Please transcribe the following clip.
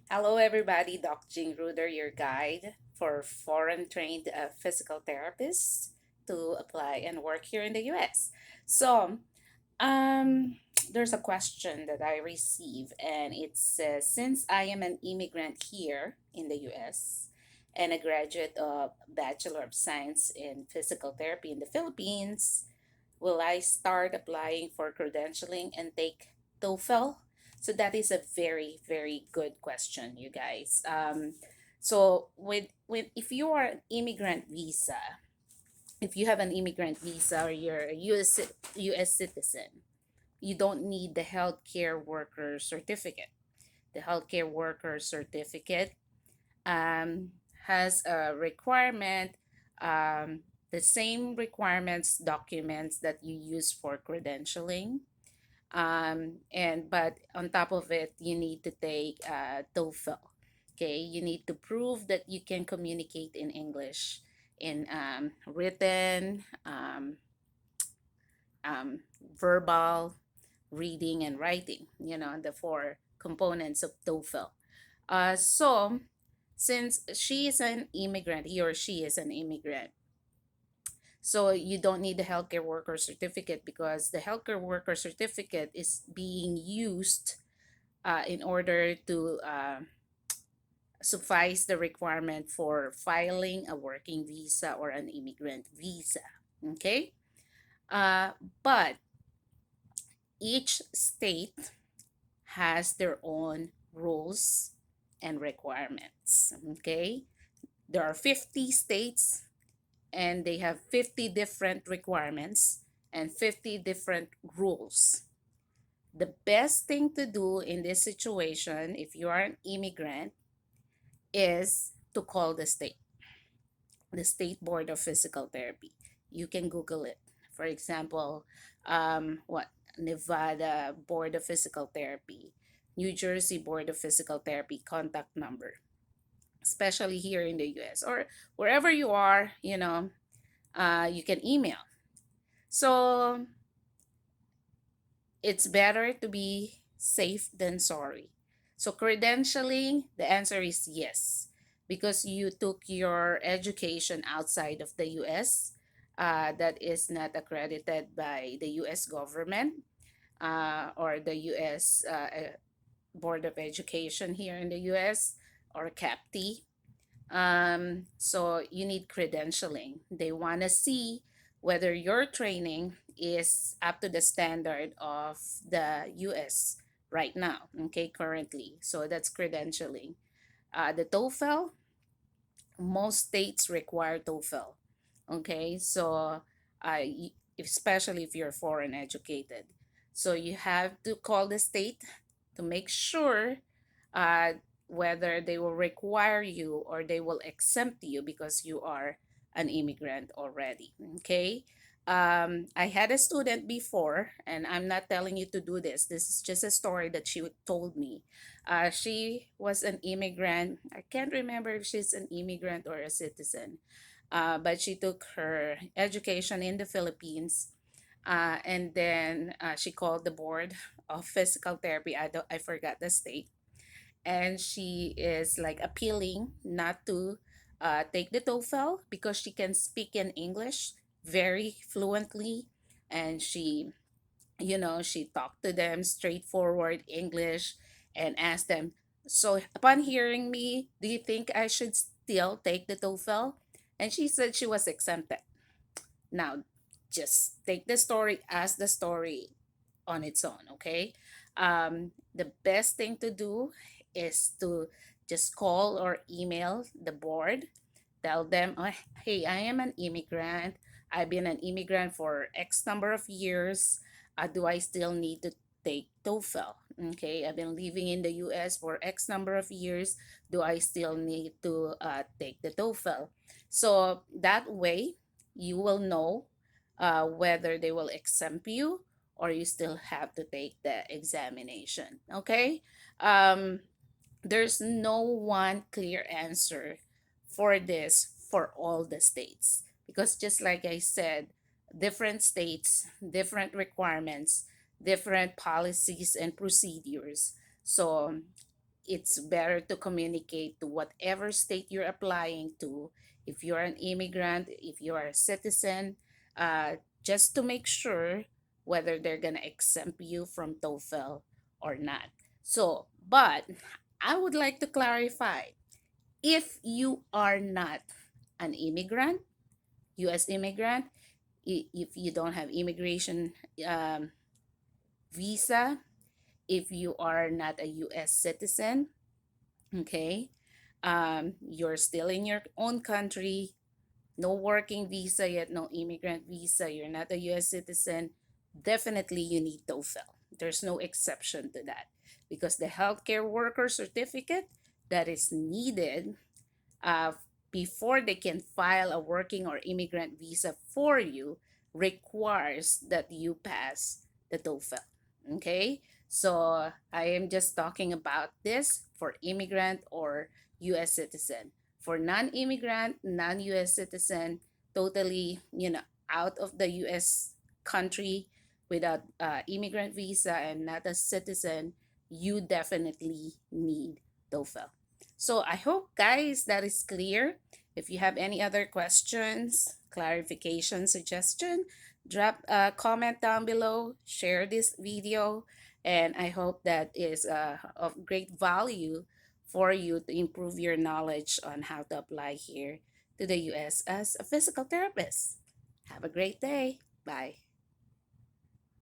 Hello, everybody. Doc Jing Ruder, your guide for foreign trained physical therapists to apply and work here in the US. So, um, there's a question that I receive, and it says, since I am an immigrant here in the US and a graduate of Bachelor of Science in Physical Therapy in the Philippines, will I start applying for credentialing and take TOEFL? So that is a very, very good question, you guys. So with if you are an immigrant visa, if you have an immigrant visa or you're a US citizen, you don't need the healthcare worker certificate. The healthcare worker certificate um, has a requirement, the same requirements documents that you use for credentialing. And but on top of it, you need to take TOEFL. Okay, you need to prove that you can communicate in English in written, um, verbal, reading, and writing. You know, the four components of TOEFL. So since she is an immigrant, he or she is an immigrant, so you don't need the healthcare worker certificate because the healthcare worker certificate is being used in order to suffice the requirement for filing a working visa or an immigrant visa. Okay, uh, but each state has their own rules and requirements. Okay, there are 50 states and they have 50 different requirements and 50 different rules. The best thing to do in this situation, if you are an immigrant, is to call the State Board of Physical Therapy. You can Google it. For example, what Nevada Board of Physical Therapy, New Jersey Board of Physical Therapy contact number, especially here in the US or wherever you are, you can email. So it's better to be safe than sorry. So, credentialing, the answer is yes, because you took your education outside of the US that is not accredited by the US government or the US Board of Education here in the US or CAPT. So you need credentialing. They want to see whether your training is up to the standard of the US right now, okay, currently. So that's credentialing. The TOEFL, most states require TOEFL, okay? So, especially if you're foreign educated. So you have to call the state to make sure uh, whether they will require you or they will exempt you because you are an immigrant already. Okay. I had a student before, and I'm not telling you to do this. This is just a story that she told me. She was an immigrant. I can't remember if she's an immigrant or a citizen, but she took her education in the Philippines. And then she called the board of physical therapy. I forgot the state, and she is like appealing not to take the TOEFL because she can speak in English very fluently, and she talked to them straightforward English and asked them. So upon hearing me, do you think I should still take the TOEFL? And she said she was exempted. Now, just take the story as the story on its own, okay? The best thing to do is to just call or email the board, tell them, oh, hey, I am an immigrant. I've been an immigrant for X number of years. Do I still need to take TOEFL? Okay, I've been living in the US for X number of years. Do I still need to take the TOEFL? So that way, you will know whether they will exempt you or you still have to take the examination. Okay? Um, there's no one clear answer for this for all the states because just like I said, different states, different requirements, different policies and procedures. So it's better to communicate to whatever state you're applying to. If you're an immigrant, if you are a citizen, just to make sure whether they're gonna exempt you from TOEFL or not. So, but I would like to clarify, if you are not an immigrant, U.S. immigrant, if you don't have immigration um, visa, if you are not a U.S. citizen, okay, you're still in your own country, no working visa yet, no immigrant visa, you're not a U.S. citizen, definitely you need TOEFL. There's no exception to that because the healthcare worker certificate that is needed uh, before they can file a working or immigrant visa for you requires that you pass the TOEFL. Okay, so I am just talking about this for immigrant or U.S. citizen. For non-immigrant, non-U.S. citizen, totally, out of the U.S. country without immigrant visa and not a citizen, you definitely need TOEFL. So I hope, guys, that is clear. If you have any other questions, clarification, suggestion, drop a comment down below, share this video, and I hope that is of great value for you to improve your knowledge on how to apply here to the US as a physical therapist. Have a great day. Bye.